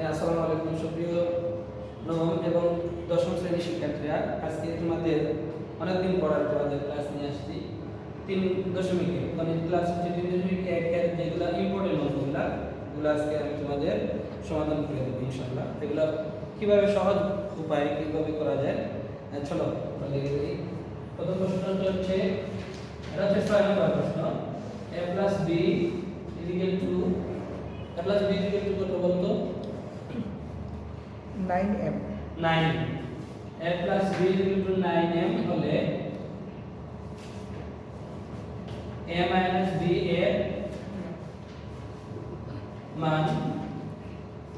আসসালামু আলাইকুম সুপ্রিয় নবম এবং দশম শ্রেণীর শিক্ষার্থীরা, আজকে তোমাদের অনেকদিন পড়ার তোমাদের ক্লাস নিয়ে আসছি 3.1 গণিত ক্লাস হচ্ছে 3.1 এর যেগুলো ইম্পর্টেন্ট অঙ্কগুলো ওগুলো আজকে আমি তোমাদের সমাধান করে দেবো ইনশাআল্লাহ। এগুলো কিভাবে সহজ উপায়ে কিভাবে করা যায় চলো আমরা লিখে দিই। প্রথম প্রশ্নটা হচ্ছে এটা হচ্ছে 6 নম্বর প্রশ্ন। a plus b equal to কত বলতো? 9m 9 a plus b equal to 9m হলে a minus b এর মান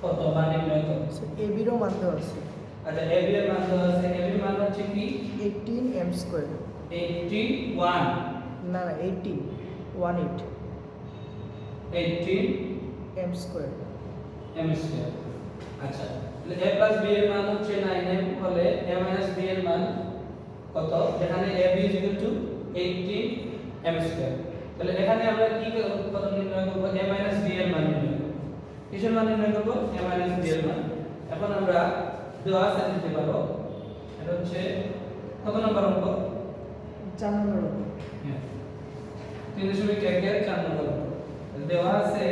কত বা নির্ণয় করো। ab এরও মান দেওয়া আছে। আচ্ছা a b এর মান দেওয়া আছে। a b এর মান হচ্ছে কি 18m স্কয়ার 81 না 18 18 m স্কয়ার m স্কয়ার। আচ্ছা তাহলে a plus b এর মান হচ্ছে 9m হলে a minus b এর মান কত, যেখানে ab is equal to 18m square. তাহলে এখানে আমরা কি কত নির্ণয় করব? a minus b এর মান নির্ণয় করব। কিসের মান নির্ণয় করব? a minus b এর মান। এখন আমরা দেওয়া আছে দিতে পারো। এটা হচ্ছে কত নম্বর অঙ্ক? 4 নম্বর। 3.1 এর 4 নম্বর অঙ্ক। দেওয়া আছে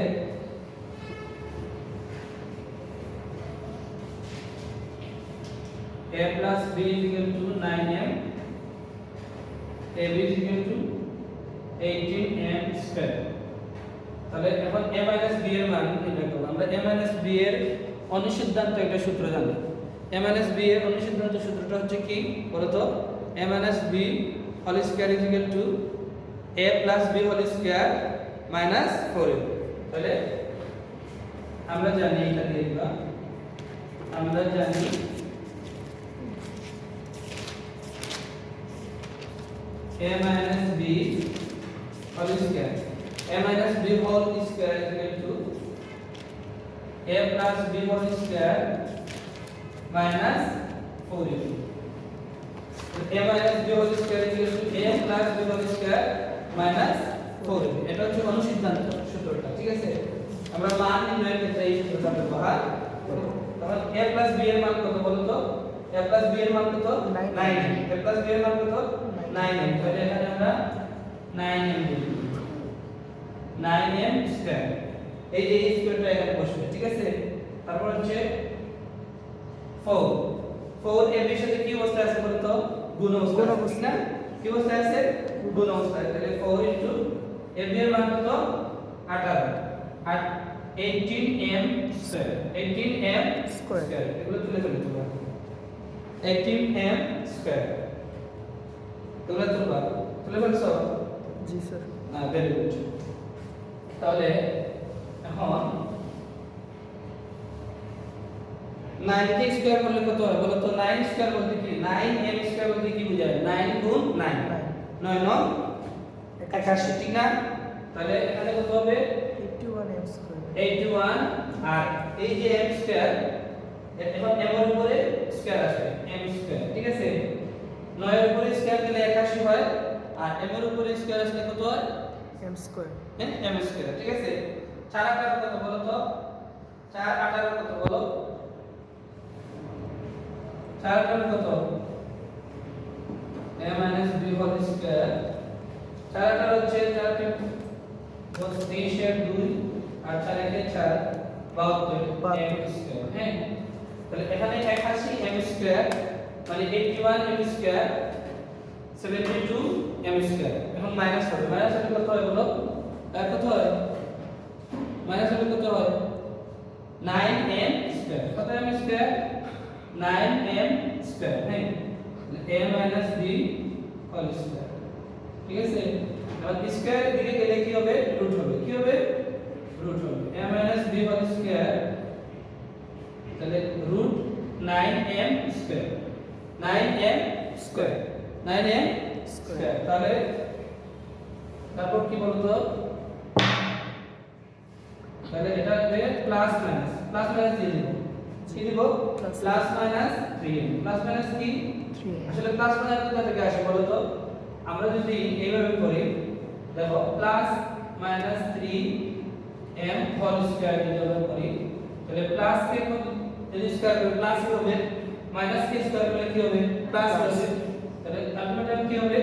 a plus b is equal to 9m, ab is equal to 18m square। তাহলে এখন a minus b এর মান নির্ণয় করব। আমরা a minus b এর অনুসিদ্ধান্ত একটা সূত্র জানি। a minus b এর অনুসিদ্ধান্ত সূত্রটা হচ্ছে কি বলতো? a minus b whole square is equal to a plus b whole square minus 4ab। তাহলে আমরা জানি এটা দিয়ে দিবা। আমরা জানি a minus b whole square, a minus b whole square is equal to a plus b whole square minus 4ab। a minus b whole square is equal to a plus b whole square minus 4ab। এটা হচ্ছে অনুসিদ্ধান্ত সূত্রটা, ঠিক আছে? আমরা মান নির্ণয়ের ক্ষেত্রে এই সূত্রটা ব্যবহার করব। তাহলে a plus b এর মান কত বলো তো? a plus b এর মান কত? 9m। a plus b এর মান কত? 9m। তাহলে এখানে আমরা 9m লিখব। 9m square. এই যে এই স্কয়ারটা এখানে বসবে, ঠিক আছে? তারপর হচ্ছে 4 4 এর সাথে কি অবস্থায় আছে বলো তো? গুণ অবস্থায়, ঠিক না? কি অবস্থায় আছে? গুণ অবস্থায়। তাহলে 4 ইনটু ab এর মান কত? 18 আর 18m স্কয়ার। 18m স্কয়ার এগুলো তুলে ফেলতে তোমরা। 18m স্কয়ার তোমরা তুলে ফেলছো? জি স্যার। না, ভেরি গুড। তাহলে এখন 9 কে স্কয়ার করলে কত হয় বলো তো? 9 স্কয়ার বলতে কি? 9m স্কয়ার বলতে কি বোঝায়? 9 গুণ 9 9 9 81, ঠিক না? তাহলে এখানে কত হবে? 81m স্কয়ার 81 আর এই যে m স্কয়ার, এখন m এর উপরে স্কয়ার আসবে m স্কয়ার, ঠিক আছে? 9 এর উপরে স্কয়ার দিলে 81 হয় আর m এর উপরে স্কয়ার আসলে কত হয়? m স্কয়ার হ্যাঁ m স্কয়ার, ঠিক আছে? 4 18 কত বলো তো? 4 18 কত বলো? 4 18 কত? a minus b whole square। 4 18 হচ্ছে 4 কে 23 এর 2 আর 4 এর 4 72 m স্কয়ার। হ্যাঁ, তাহলে এখানে 81 m স্কয়ার মানে 81 m স্কয়ার 72 m স্কয়ার। এখন মাইনাস হবে। মাইনাস হলে কত হয় বলো? কত হয়? মাইনাস হলে কত হয়? 9m square. কত m স্কয়ার? 9m square. হ্যাঁ, a minus b whole square, ঠিক আছে? এবার স্কয়ারের দিকে গেলে কি হবে? রুট হবে। কি হবে? রুট হবে। a minus b whole square তাহলে root 9m square. 9m square 9m square. তাহলে তারপর কি বলতো? তাহলে এটা হবে প্লাস মাইনাস দিয়ে দিব। কি দিব? Plus minus 3m। Plus minus কি? 3m আসলে প্লাস মাইনাস কোথা থেকে আসে বলো তো? আমরা যদি এইভাবে করি, দেখো plus minus 3m whole square যদি আমরা করি তাহলে প্লাস কে যদি স্কয়ার করে প্লাস হবে, মাইনাস কে স্কয়ার করলে কি হবে প্লাস হবে, তাহলে আলটিমেটলি কি হবে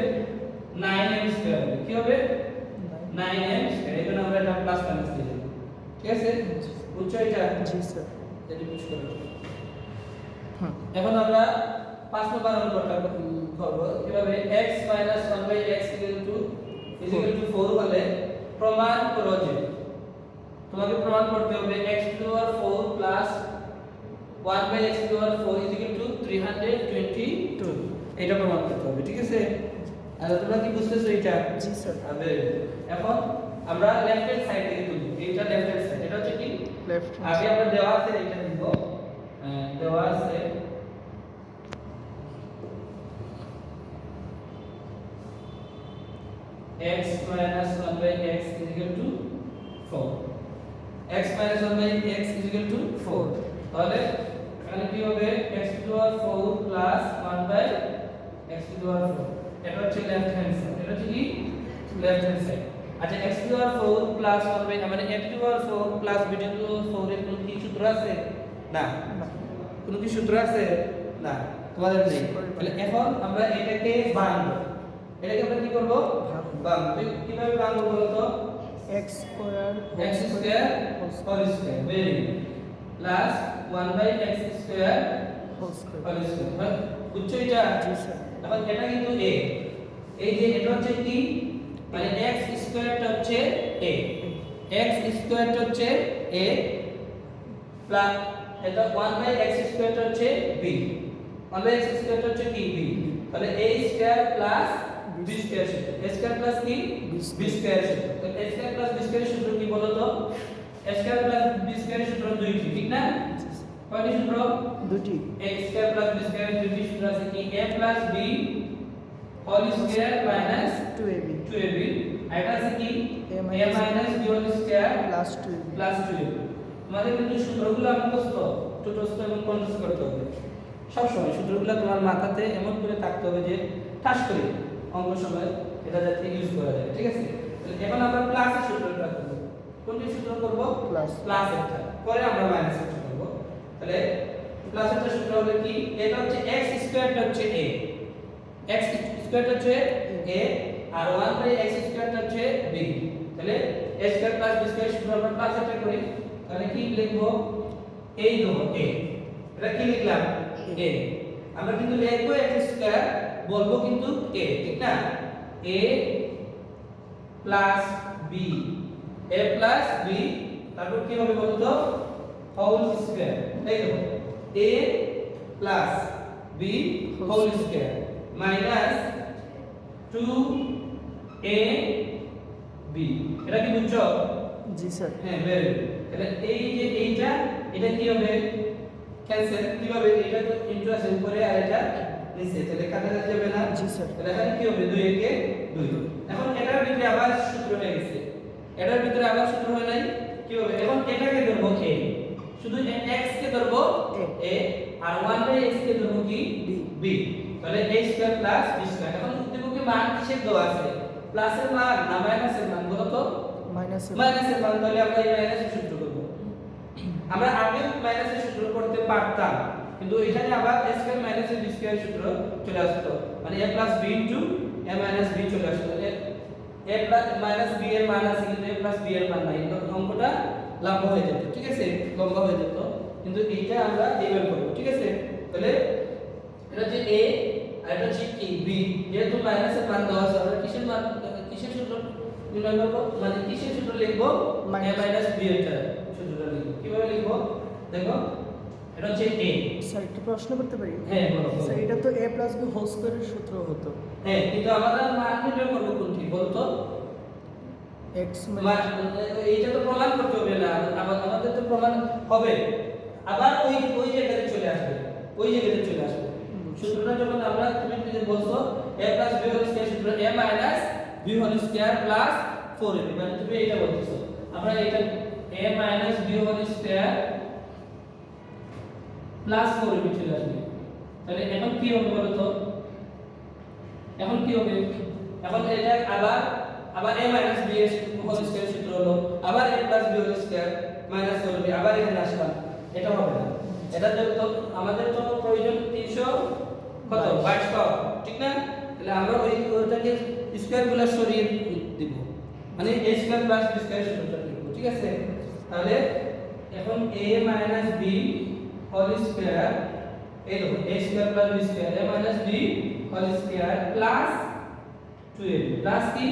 9m স্কয়ার হবে, কি হবে 9m স্কয়ার। এই জন্য আমরা এটা প্লাস মাইনাস দিয়ে দেব, ঠিক আছে বুঝছো এটা? জি স্যার। যদি বুঝ করো। হ্যাঁ। এখন আমরা 5 নম্বর অঙ্কটা করব কিভাবে x 1/x = 4 হলে প্রমাণ করো যে, তোমাকে প্রমাণ করতে হবে x to the power 4 plus 1/x to the power 4 = 322 এটা প্রমাণ করতে হবে, ঠিক আছে? আর তোমরা কি বুঝতেছো এটা? জি স্যার। এখন আমরা লেফট হ্যান্ড সাইড থেকে তুলব, এটা লেফট হ্যান্ড সাইড, এটা হচ্ছে কি লেফট আগে আমরা দেওয়া আছে এটা দিব, দেওয়া আছে x - 1/x = 4, x - 1/x = 4, তাহলে এখানে কি হবে x to the power 4 plus 1/x to the power 4, এটা হচ্ছে লেফট হ্যান্ড সাইড, এটা হচ্ছে কি লেফট হ্যান্ড সাইড। আচ্ছা x to the power 4 plus 1/, মানে a to the power 4 plus b to the power 4 এর কোনো কি সূত্র আছে? না, কোনো কি সূত্র আছে? না, তোমাদের নেই। তাহলে এখন আমরা এটাকে ভাঙবো, এটাকে আমরা কি করব ভাঙবো। কিভাবে ভাঙবো বলো তো? x square x square whole square very plus 1/x square whole square. Whole square, বুঝছো এটা? জি স্যার। এখন এটা কিন্তু a, এই যে এটা হচ্ছে কি মানে x স্কয়ারটা হচ্ছে a, x স্কয়ারটা হচ্ছে a প্লাস এটা 1/x স্কয়ারটা হচ্ছে b, 1/x স্কয়ারটা হচ্ছে কি b, তাহলে a square plus b square সূত্র, a স্কয়ার প্লাস কি b স্কয়ার সূত্র। তো a square plus b square সূত্র কি বলো তো? a square plus b square সূত্র দুইটি, ঠিক না? কয়টি সূত্র? দুটি। a square plus b square দুইটি সূত্র আছে কি a plus b whole square minus 2ab 2ab, আর এটা আছে কি a a minus b whole square plus 2ab plus 2ab। তোমাদের কিন্তু সূত্রগুলো মুখস্থ ছোটস্থ এবং কণ্ঠস্থ করতে হবে সব সময়। সূত্রগুলো তোমার মাথাতে এমন করে থাকতে হবে যে ঠাস করে অঙ্ক সময় এটা যাতে ইউজ করা যায়, ঠিক আছে? তাহলে এখন আমরা প্লাসের সূত্রটা করব। কোনটি সূত্র করব? প্লাস। প্লাসেরটা, পরে আমরা মাইনাসের সূত্র করব। তাহলে প্লাসেরটা সূত্র হবে কি, এটা হচ্ছে x স্কয়ারটা হচ্ছে a, x স্কয়ারটা হচ্ছে a আর 1/x স্কয়ারটা হচ্ছে b, তাহলে a square plus b square সূত্র আমরা প্লাসেরটা করি, তাহলে কি লিখব এই দেবো a, এটা কি লিখলাম a, আমরা কিন্তু লিখবো x স্কয়ার বলবো কিন্তু a, ঠিক না? a plus b, a plus b, তারপর কি হবে বলো তো হোল স্কয়ার, এই দেখো a plus b whole square minus 2ab, এটা কি বুঝছো? জি স্যার। হ্যাঁ ভেরি গুড। তাহলে এই যে এইটা এটা কি হবে ক্যান্সেল, কিভাবে? এটা তো ইনটু আছে উপরে আর এটা নিচে, তাহলে কাটা যাবে না? জি স্যার। তাহলে এখানে কি হবে 2 একে 2। এখন এটার ভিতরে আবার সূত্র হয়ে গেছে, এটার ভিতরে আবার সূত্র হয় নাই, কি হবে? এখন এটাকে ধরবো a, শুধু x কে ধরবো a আর 1/x কে ধরবো কি b, তাহলে a square plus b square. এখন উদ্দীপকে মান কিসের দেওয়া আছে? প্লাসের মান না মাইনাসের মান বলো তো? মাইনাসের মান, তাহলে আমরা এই মাইনাসের সূত্র করব। আমরা আগে মাইনাসের সূত্র করতে পারতাম, কিন্তু এখানে আবার a square minus b square সূত্র চলে আসতো, মানে a plus b into a minus b চলে আসতো। a প্লাস মাইনাস b এর মান আছে কিন্তু a প্লাস b এর মান নাই, তো অঙ্কটা লম্বা হয়ে যেত, ঠিক আছে? লম্বা হয়ে যেত, কিন্তু এইটা আমরা এইভাবে করব, ঠিক আছে? তাহলে এটা হচ্ছে a আর এটা হচ্ছে কি b, যেহেতু মাইনাসের মান দেওয়া আছে আমরা কিসের মান কিসের সূত্র নির্ণয় করব, মানে কিসের সূত্র লিখব? a মাইনাস b এর সূত্রটা লিখব। কিভাবে লিখব দেখো, এটা হচ্ছে a। স্যার একটা প্রশ্ন করতে পারি? হ্যাঁ বলো। স্যার এটা তো a প্লাস b হোল স্কয়ারের সূত্র হতো। হ্যাঁ, কিন্তু আমরা মান নির্ণয় করব কোনটি বলো তো? x এইটা তো প্রমাণ করতে হবে না, আমাদের তো প্রমাণ হবে, আবার ওই জায়গাতে চলে আসবে, ওই জায়গাতে চলে আসবে সূত্রটা যখন আমরা তুমি যদি বলছো a plus b whole square সূত্র a minus b whole square plus 4ab, মানে তুমি এটা বলতেছো, আমরা এটা a minus b whole square plus 4ab চলে আসবে। তাহলে এখন কি হবে বলো তো? এখন কি হবে? এখন এটা আবার a মাইনাস b এর হোল স্কয়ার সূত্র হলো, আবার a plus b whole square minus 4ab, আবার এখানে আসলাম, এটা হবে না। এটা তো আমাদের তো প্রয়োজন 300 কত 22 পাওয়া, ঠিক না? তাহলে আমরা ওইটাকে স্কয়ারগুলো সরিয়ে দিব, মানে a square plus b square সূত্রটা লিখব, ঠিক আছে? তাহলে এখন a minus b whole square, এই দেখো a square plus b square, a minus b whole square plus 2ab plus কি,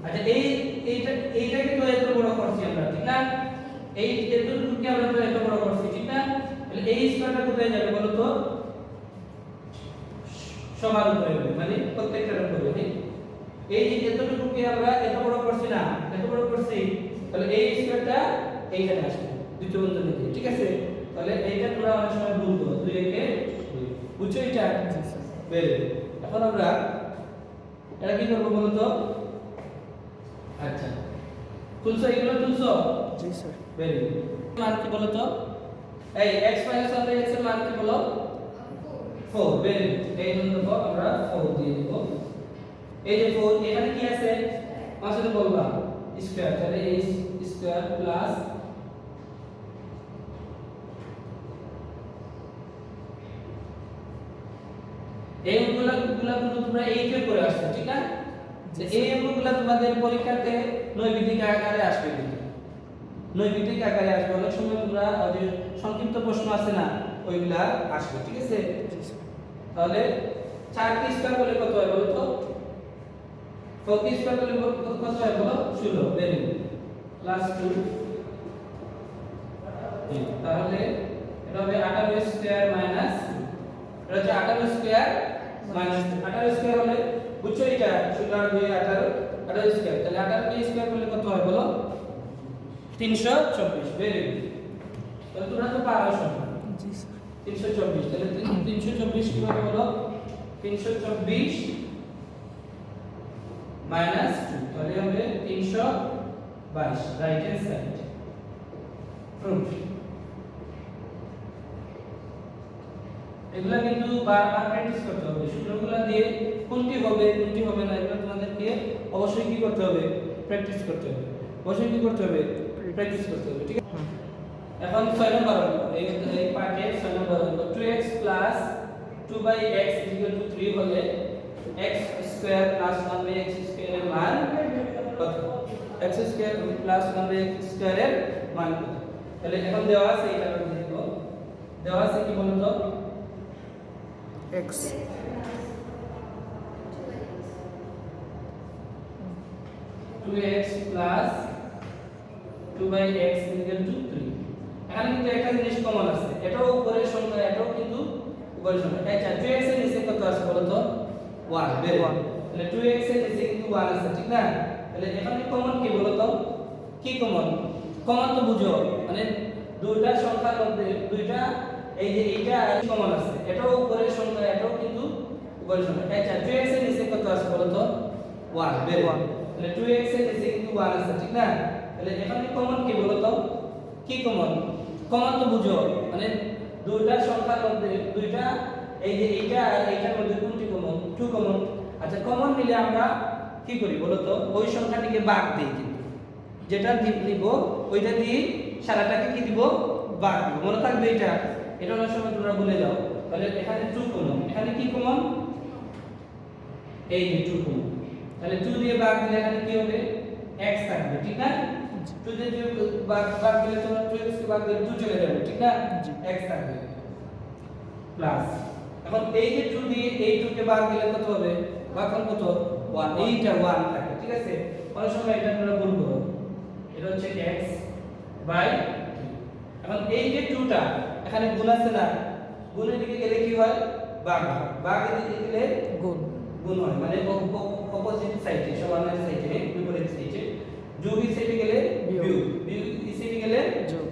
আচ্ছা এইটাকে তো এত বড় করছি আমরা, ঠিক না? এই এতটুকুকে আমরা তো এত বড় করছি, ঠিক না? তাহলে এই স্কয়ারটা কোথায় যাবে বলো তো? সমান উপরে হবে, মানে প্রত্যেকটার উপরে, ঠিক? এই যে এতটুকুকে আমরা এত বড় করছি না, এত বড় করছি, তাহলে এই স্কয়ারটা এইখানে আসবে দ্বিতীয় বন্ধনী দিয়ে, ঠিক আছে? তাহলে এইটা তোমরা অনেক সময় ভুল করো, 2 একে 2, বুঝছো এটা? বের। এখন আমরা এটা কি করব বলো তো? আচ্ছা, তুলছো, এগুলো তুলছো? জি স্যার। Very good. মান কি বলো তো? এই x 1/x এর মান কি বলো? 4। Very good. এই জন্য দেখো আমরা 4 দিয়ে দেব। এই যে 4 এখানে কি আছে? আমার সাথে বলবা স্কয়ার, তাহলে এই স্কয়ার প্লাস এই অঙ্কগুলো কিন্তু তোমরা এইটা করে আসছো, ঠিক না? যে এই অঙ্কগুলো তোমাদের পরীক্ষাতে নৈবিত্তিক আকারে আসবে, কিন্তু নৈবিত্তিক আকারে আসবে। অনেক সময় তোমরা যে সংক্ষিপ্ত প্রশ্ন আছে না, ওইগুলা আসবে, ঠিক আছে? তাহলে 4 কি স্কয়ার করলে কত হয় বলো তো? 4 কি স্কয়ার করলে কত হয় বলো? 16। Very good. প্লাস 2, তাহলে এটা হবে 28 স্কয়ার মাইনাস, এটা হচ্ছে 28 স্কয়ার মাইনাস 28 স্কয়ার হলে বুঝছো এটা 16 2 18 28 স্কয়ার, তাহলে 18 কে স্কয়ার করলে কত হয় বলো? 324। Very good. তাহলে তোমরা তো পারো সংখ্যা। জি স্যার। 324, তাহলে 324 কিভাবে হলো? 324 মাইনাস 2, তাহলে হবে 322, রাইট হ্যান্ড সাইড। প্রুফ। এগুলা কিন্তু বারবার প্র্যাকটিস করতে হবে। সূত্রগুলো দিয়ে কোনটি হবে কোনটি হবে না, এগুলো তোমাদেরকে অবশ্যই কি করতে হবে? প্র্যাকটিস করতে হবে। অবশ্যই কি করতে হবে? প্র্যাকটিস করতে হবে, ঠিক আছে? এখন 6 নম্বর অঙ্ক, এই পার্টে 6 নম্বর অঙ্ক, 2x 2/x 3 হলে x স্কয়ার 1/x স্কয়ার এর মান কত? x স্কয়ার 1/x স্কয়ার এর মান কত? তাহলে এখন দেওয়া আছে, এটা আমরা দেখব। দেওয়া আছে কি বলুন তো? x 2x 2/x 3। এখানে কিন্তু একটা জিনিস কমন আছে, এটাও উপরের সংখ্যা, এটাও কিন্তু উপরের সংখ্যা। আচ্ছা, 2x এর নিচে কত আছে বলো তো? 1। বের 1। তাহলে 2x এর নিচে কিন্তু 1 আছে, ঠিক না? তাহলে এখানে কমন কি বলো তো? কি কমন? কমন তো বুঝো, মানে দুইটা সংখ্যার মধ্যে দুইটা, এই যে এইটা আর কমন আছে, এটাও উপরের সংখ্যা, এটাও কিন্তু উপরের সংখ্যা। আচ্ছা, 2x এর নিচে কত আছে বলো তো? 1। বের 1। তাহলে 2x এর নিচে কিন্তু 1 আছে, ঠিক না? তাহলে এখানে কমন কি বলো তো? কি কমন? কমন তো বুঝো, মানে দুইটা সংখ্যার মধ্যে দুইটা, এই যে এইটা আর এইটার মধ্যে কোনটি কমন? 2 কমন। আচ্ছা, কমন নিলে আমরা কি করি বলো তো? ওই সংখ্যাটিকে ভাগ দেই, কিন্তু যেটা নিব ওইটা দিয়ে সারাটাকে কি দিব? ভাগ দিব। মনে থাকবে এটা, এটা অনেক সময় তোমরা ভুলে যাও। তাহলে এখানে 2 কমন, এখানে কি কমন? এই যে 2 কমন। তাহলে 2 দিয়ে ভাগ দিলে এখানে কি হবে? x থাকবে, ঠিক না? 2 দিয়ে ভাগ দিলে তোমরা 2x কে ভাগ দিলে 2 চলে যাবে, ঠিক না? x থাকবে প্লাস, এখন এই যে 2 দিয়ে এই 2 কে ভাগ দিলে কত হবে? ভাগফল কত? 1। এইটা 1 থাকে, ঠিক আছে? অনেক সময় এটা তোমরা ভুল করো। এটা হচ্ছে x বাই 3। এখন এই যে 2টা এখানে গুণ আছে না, গুণের দিকে গেলে কি হয়? ভাগ হয়। ভাগের দিকে গেলে গুণ গুণ হয়, মানে অপোজিট সাইডে, সমানের সাইডে, বিপরীত সাইডে। যোগী সাইডে গেলে বিয়োগ, বিয়োগ সাইডে গেলে যোগ।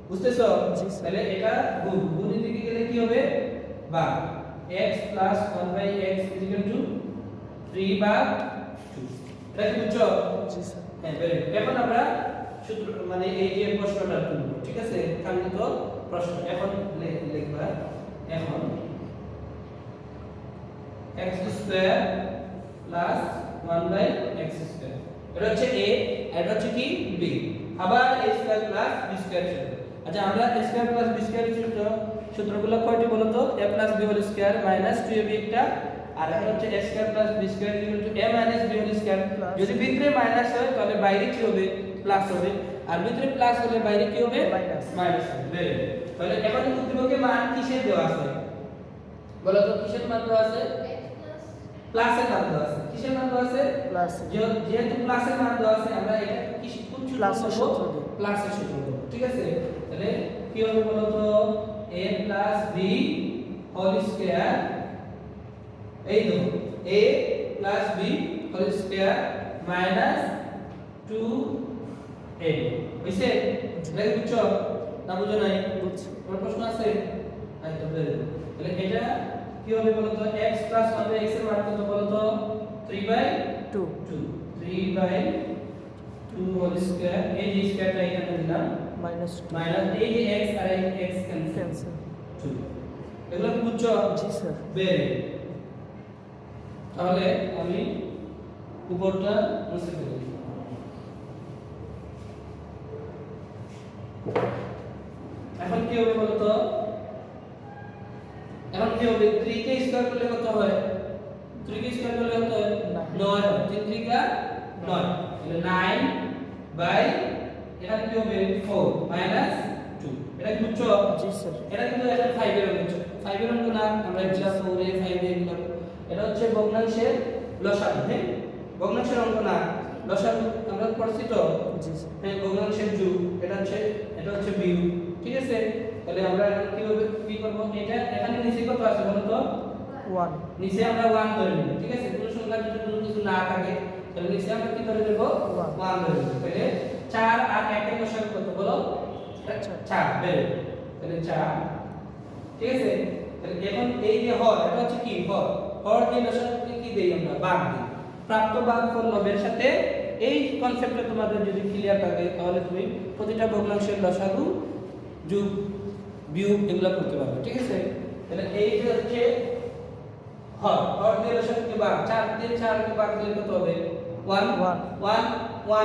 বুঝতেছো? জি স্যার। তাহলে এটা গুণ, গুণের দিকে গেলে কি হবে? ভাগ। x 1/x 3/2। এটা কি বুঝছো? জি স্যার। হ্যাঁ, ভেরি গুড। এখন আমরা সূত্র, মানে এই যে প্রশ্নটা তুলব, ঠিক আছে? কাঙ্ক্ষিত প্রশ্ন এখন লিখবা। এখন x স্কয়ার 1/x স্কয়ার, এটা হচ্ছে a, এটা হচ্ছে কি b, আবার a স্কয়ার b স্কয়ার ছিল। আচ্ছা আমরা a square plus b square সূত্রগুলো কয়টি বলো তো a plus b whole square minus 2ab একটা আর এখন হচ্ছে a square plus b square equal to a minus b whole square যদি ভিতরে মাইনাস হয় তাহলে বাইরে কি হবে প্লাস হবে আর ভিতরে প্লাস হলে বাইরে কি হবে মাইনাস হবে ভেরি গুড তাহলে এখন উদ্দীপকের মান কিসের দেওয়া আছে বলো তো কিসের মান দেওয়া আছে প্লাসের মান দেওয়া আছে কিসের মান দেওয়া আছে প্লাস যেহেতু প্লাসের মান দেওয়া আছে আমরা এটা কি কোন প্লাসের সূত্র দেব প্লাসের সূত্র দেব ঠিক আছে তাহলে কি হবে বলো তো a plus b whole square এই দেখো a plus b whole square minus 2a বুঝছে এটা বুঝছো না বুঝো নাই বুঝছি তোমার প্রশ্ন আছে আচ্ছা তাহলে এটা কি হবে বলো তো x প্লাস 1 বাই x এর মান কত বলো তো 3/2 3/2 হোল স্কয়ার এই যে স্কয়ারটা এখানে দিলাম মাইনাস মাইনাস এই যে x আর এই x ক্যান্সেল 2 এগুলো কি বুঝছো জি স্যার ভেরি তাহলে আমি উপরটা মুছে ফেলি এখন কি হবে বলো তো এখন কি হবে 3 কে স্কয়ার করলে কত হয় 3 কে স্কয়ার করলে কত হয় 9 হয় 3 3 কা 9 তাহলে 9 বাই এটা কি হবে 4 মাইনাস 2 এটা কি বুঝছো জি স্যার এটা কিন্তু এটা 5 এর অঙ্ক 5 এর অঙ্ক না আমরা এটা 4 এ 5 এ এগুলো এটা হচ্ছে ভগ্নাংশের লসাগু হ্যাঁ ভগ্নাংশের অঙ্ক না লসাগু আমরা পড়ছি তো জি স্যার হ্যাঁ ভগ্নাংশের যোগ এটা হচ্ছে বিয়োগ ঠিক আছে তাহলে আমরা এখন কিভাবে কি করব এটা এখানে নিচে কত আছে বলো তো 1 নিচে আমরা 1 ধরে নিব ঠিক আছে কোনো সংখ্যা যদি কোনো কিছু না থাকে তাহলে নিচে আমরা কি ধরে নেব 1 ধরে নেব তাহলে 4 আর 1 এর লসাগু কত বলো 4 বের তাহলে 4 ঠিক আছে তাহলে এখন এই যে হর এটা হচ্ছে কি হর দিয়ে লসাগুকে কি দেই আমরা ভাগ দিই প্রাপ্ত ভাগফল লবের সাথে এই কনসেপ্টটা তোমাদের যদি ক্লিয়ার থাকে তাহলে তুমি প্রতিটা ভগ্নাংশের লসাগু যোগ বিয়োগ এগুলো করতে পারবে ঠিক আছে তাহলে এই যে হচ্ছে হর দিয়ে লসাগুকে ভাগ 4 দিয়ে 4 কে ভাগ দিলে কত হবে 1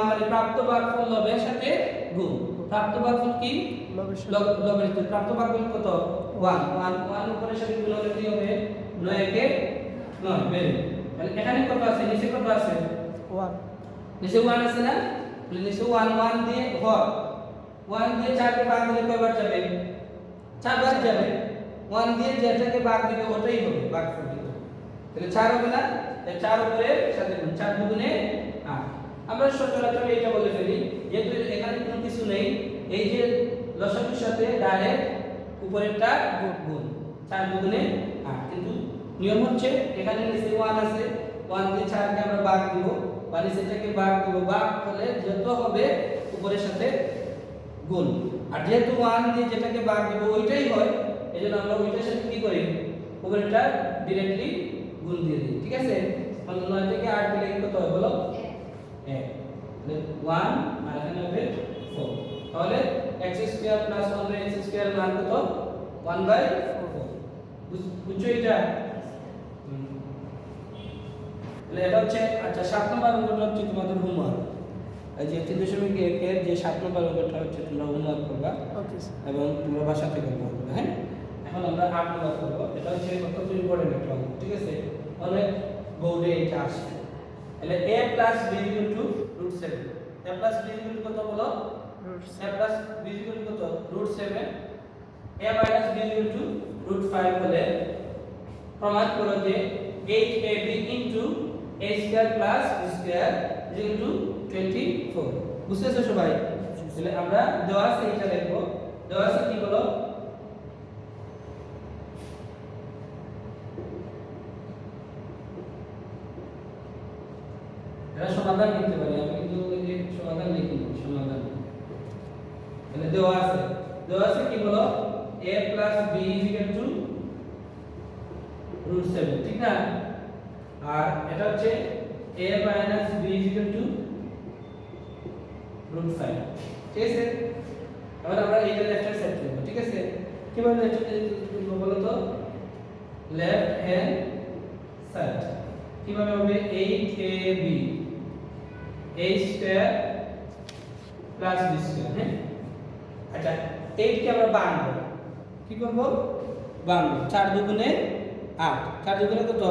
মানে প্রাপ্ত ভাগফল লবের সাথে গুণ প্রাপ্ত ভাগফল কি লবের সাথে প্রাপ্ত ভাগফল কত 1 উপরের সাথে গুণ হলে কি হবে 9 কে 9 বের তাহলে এখানে কত আছে নিচে কত আছে 1 নিচে 1 আছে না তাহলে নিচে 1 দিয়ে হর 1 দিয়ে 4 কে ভাগ দিলে কয়বার যাবে 4 বার যাবে 1 দিয়ে যেটাকে ভাগ দিবে ওটাই হবে ভাগফল তাহলে 4 হবে না তাহলে 4 উপরে সাথে গুণ 4 দুগুণে 8 আমরা সচরাচর এটা বলে ফেলি যেহেতু এখানে কোনো কিছু নেই এই যে লসাগুর সাথে ডাইরেক্ট উপরেরটা গুণ 4 দুগুণে 8 কিন্তু নিয়ম হচ্ছে এখানে নিচে 1 আছে 1 দিয়ে 4 কে আমরা ভাগ দিব বা নিচেটাকে ভাগ দিব ভাগ হলে যত হবে উপরের সাথে গুণ আর যেহেতু 1 দিয়ে যেটাকে ভাগ দিব ওইটাই হয় এজন্য আমরা ওইটার সাথে কি করি উপরেরটা डायरेक्टली গুণ দিয়ে দিই ঠিক আছে তাহলে 9 থেকে 8 দিলে কত হয় বলো 1 তাহলে 1 আর এখানে হবে 4 তাহলে x² + 1/x² এর মান কত 1/4 বুঝছো এটা তাহলে এটা হচ্ছে আচ্ছা 7 নম্বর অঙ্কটা হচ্ছে তোমাদের হোমওয়ার্ক এই যে 3.1 এর যে 7 নম্বর অঙ্কটা হচ্ছে তোমরা হোমওয়ার্ক করবা ওকে স্যার এবং তোমরা বাসা থেকে করবে হ্যাঁ এখন আমরা 8 নম্বর করব এটা হচ্ছে কত ইম্পর্টেন্ট একটা অঙ্ক ঠিক আছে অনেক বোর্ডে এটা আসে তাহলে a + b = √7 a + b = কত বলো a + b = কত √7 a - b = √5 হলে প্রমাণ করো যে 8ab * a² + b² = 24 বুঝতেছো সবাই তাহলে আমরা দেওয়া আছে এটা লিখব দেওয়া আছে কি বলো এটা সমাধান লিখতে পারি আমি কিন্তু এই যে সমাধান লিখি সমাধান তাহলে দেওয়া আছে কি বলো a + b = √7 ঠিক না আর এটা হচ্ছে a - b = √5 ঠিক আছে এবার আমরা এইটা লেফট হ্যান্ড সাইড করব ঠিক আছে কিভাবে লেফট হ্যান্ড সাইড করব বলো তো লেফট হ্যান্ড সাইড কিভাবে হবে 8ab a² + b² হ্যাঁ আচ্ছা 8 কে আমরা বানাবো কি করব বানাবো 4 দুগুণে 8 4 দুগুণে কত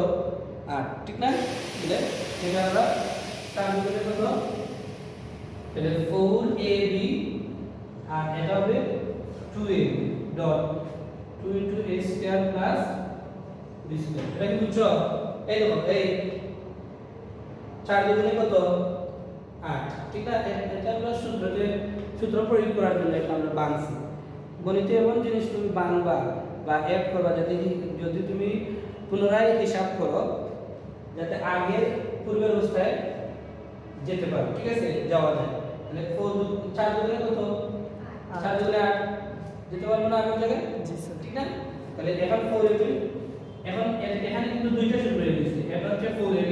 8 ঠিক না তাহলে এটা আমরা 4 দুগুণে কত তাহলে 4ab আর এটা হবে 2ab dot 2 into a square plus b square এটা কি বুঝছো এই দেখো এই 4 দুগুণে কত 8 ঠিক না এটা আমরা সূত্র প্রয়োগ করার জন্য এটা আমরা বানছি গণিতে এমন জিনিস তুমি বানবা বা অ্যাড করবা যদি তুমি পুনরায় হিসাব করো যাতে আগের পূর্বের অবস্থায় যেতে পারো ঠিক আছে যাওয়া যায় তাহলে 4 দুগুণে কত 4 দুগুণে 8 যেতে পারবো না আগের জায়গায় জি স্যার ঠিক না তাহলে এখন 4ab এখন এখানে কিন্তু দুইটা সূত্র হয়ে গেছে এটা হচ্ছে 4ab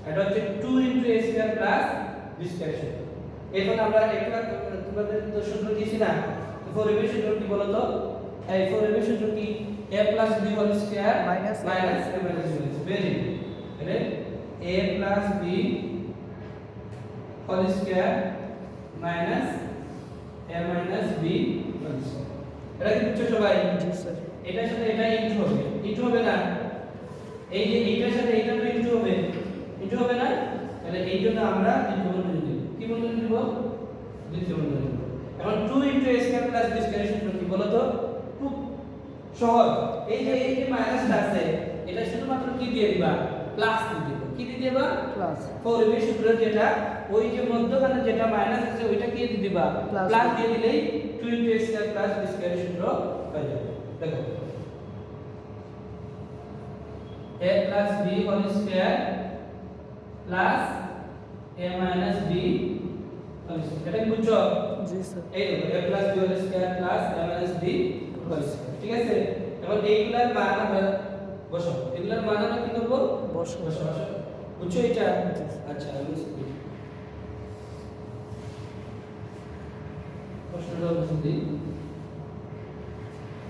এটা হচ্ছে 2 into a square plus b square সূত্র এখন আমরা একটা তোমাদের তো সূত্র দিয়েছি না 4ab সূত্র কি বলো তো এই 4ab সূত্র কি a plus b whole square Minus a minus b very তাহলে a plus b whole square minus a minus b whole square এটা কি বুঝছো সবাই জি স্যার এটার সাথে এটা ইনটু হবে না এই যে এইটার সাথে এইটা তো ইনটু হবে না তাহলে এই জন্য আমরা দ্বিতীয় বন্ধনী দেব কি বন্ধনী দেব দ্বিতীয় বন্ধনী দেব এখন 2 into a square plus b square সূত্র কি বলো তো খুব সহজ এই যে মাইনাসটা আছে এটা শুধুমাত্র কি দিয়ে দিবা প্লাস দিয়ে দিবা কি দিয়ে দিবা প্লাস 4ab সূত্র যেটা ওই যে মধ্যখানে যেটা মাইনাস আছে ওইটা কি দিয়ে দিবা প্লাস দিয়ে দিলেই 2 into a square plus b square সূত্র হয়ে যাবে দেখো a plus b whole square plus a minus b whole square এটা কি বুঝছো জি স্যার এই দেখো a plus b whole square plus a minus b whole square ঠিক আছে এখন এইগুলার মান আমরা বসাবো এগুলার মান আমরা কি করব বসাবো। বসাবো বুঝছো এটা আচ্ছা আমি স্পিড প্রশ্নটা বসে দিই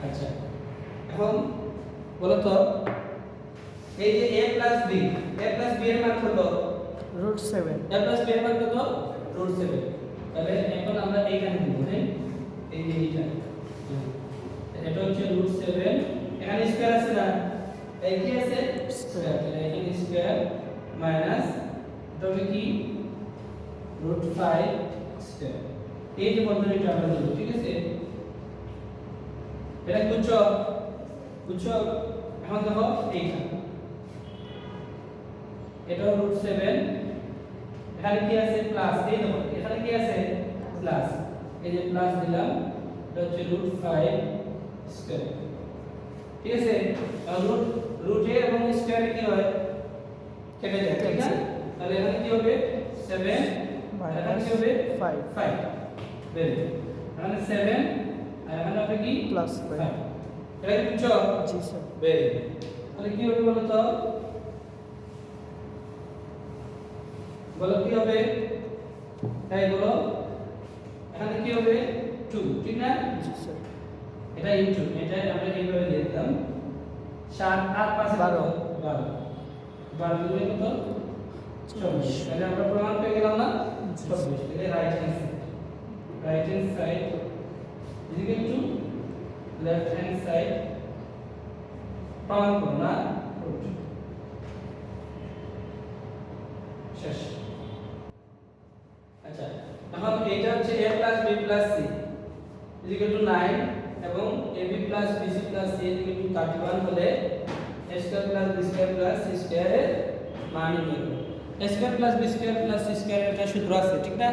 আচ্ছা এখন বলো তো এই যে a plus b এর মান কত √7 a plus b এর মান কত √7 তাহলে এখন আমরা এইখানে দিব হ্যাঁ এই যে এইটা এটা হচ্ছে √7 এখানে স্কয়ার আছে না এই কি আছে স্কয়ার তাহলে এখানে স্কয়ার মাইনাস এটা হবে কি √5 স্কয়ার এই যে বন্ধনীটা আমরা দেব ঠিক আছে এটা বুঝছো এখন দেখো এইটা এটা √7 এখানে কি আছে প্লাস এই দেখো এখানে কি আছে প্লাস এই যে প্লাস দিলাম এটা হচ্ছে √5 স্কয়ার ঠিক আছে রুট এ এবং স্কয়ার কি হয় কেটে যায় ঠিক আছে তাহলে এখানে কি হবে 7 এখানে কি হবে 5 ভেরি এখানে 7 আর এখানে হবে কি প্লাস 5 এটা কি বুঝছো জি স্যার ভেরি তাহলে কি হবে বলো তো বলো কি হবে তাই বলো এখানে কি হবে 2 ঠিক না জি স্যার এটা ইনটু এটা আমরা এইভাবে দিয়ে দিলাম 7 8 5 12 12 দুই কত 24 তাহলে আমরা প্রমাণ পেয়ে গেলাম না 24 এটা right hand side equal to left hand side প্রমাণ করো না শেষ আচ্ছা এখন এটা হচ্ছে a plus b plus c equal to 9 এবং ab plus bc plus c equal to 31 হলে a square plus b square plus c square এর মান নির্ণয় করো a square plus b square plus c square এর একটা সূত্র আছে ঠিক না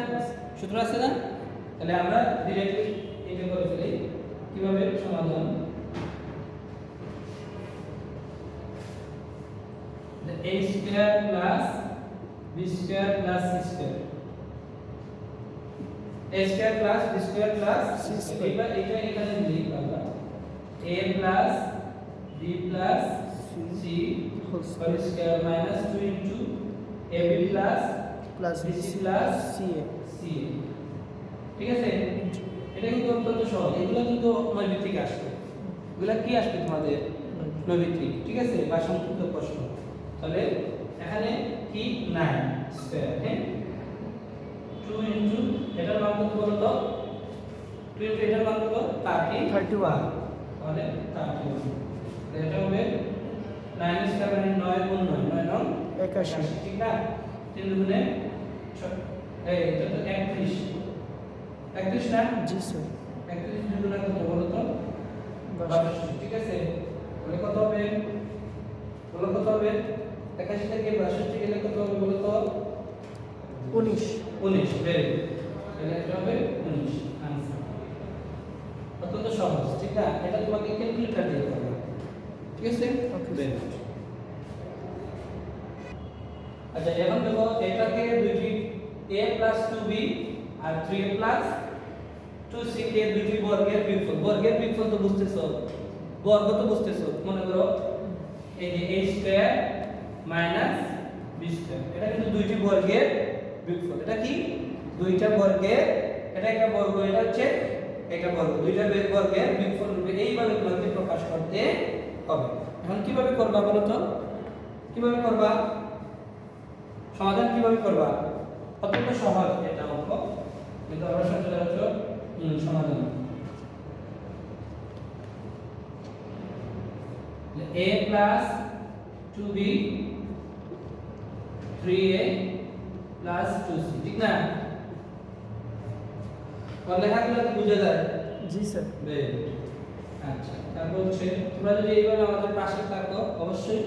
সূত্র আছে না তাহলে আমরা ডিরেক্টলি এটা করে ফেলি কিভাবে সমাধান a square plus b square plus c square a square plus b square plus c square এবার এটা এখানে লিখব আমরা a plus b plus c whole square minus 2 into ab plus bc plus ca ঠিক আছে এটা কিন্তু অত্যন্ত সহজ এগুলো কিন্তু নৈমিত্তিক আসবে এগুলো কি আসবে তোমাদের নৈমিত্তিক ঠিক আছে বা সংক্ষিপ্ত প্রশ্ন তাহলে এখানে কি 9 স্কয়ার হ্যাঁ 2 into এটার মান কত বলো তো 2 into এটার মান কত 31 তাহলে 31 এটা হবে 9 স্কয়ার মানে 9 গুণ 9 9 নং 81 ঠিক না 3 গুণে এই এটা তো 31 31 না জি স্যার 31 গুণে কত বলো তো 62 ঠিক আছে তাহলে কত হবে বলো কত হবে 81 থেকে 62 গেলে কত হবে বলো তো 19 19 ভেরি গুড তাহলে এটা হবে 19 आंसर অত্যন্ত সহজ ঠিক না এটা তোমাকে ক্যালকুলেটর দিয়ে করবে ঠিক আছে Okay, ভেরি গুড আচ্ছা এখন দেখো এটাকে দুইটি a 2b R 3a 2c কে দুইটি বর্গের বিগফল তো বুঝতেছো বর্গ তো বুঝতেছো মনে করো এই যে a square minus b square এটা কিন্তু দুইটি বর্গের বিগফল এটা কি দুইটা বর্গের এটা একটা বর্গ এটা হচ্ছে একটা বর্গ দুইটা বর্গের বিগফল রূপে এইভাবে তোমাকে প্রকাশ করতে হবে এখন কিভাবে করবা বলো তো কিভাবে করবা সমাধান কিভাবে করবা অত্যন্ত সহজ এটা অঙ্ক কিন্তু আমরা সচরাচর সমাধান a 2b 3a 2c ঠিক না লেখাগুলো কি বুঝা যায় জি স্যার বেশ আচ্ছা তারপর হচ্ছে তোমরা যদি এইভাবে আমাদের পাশে থাকো অবশ্যই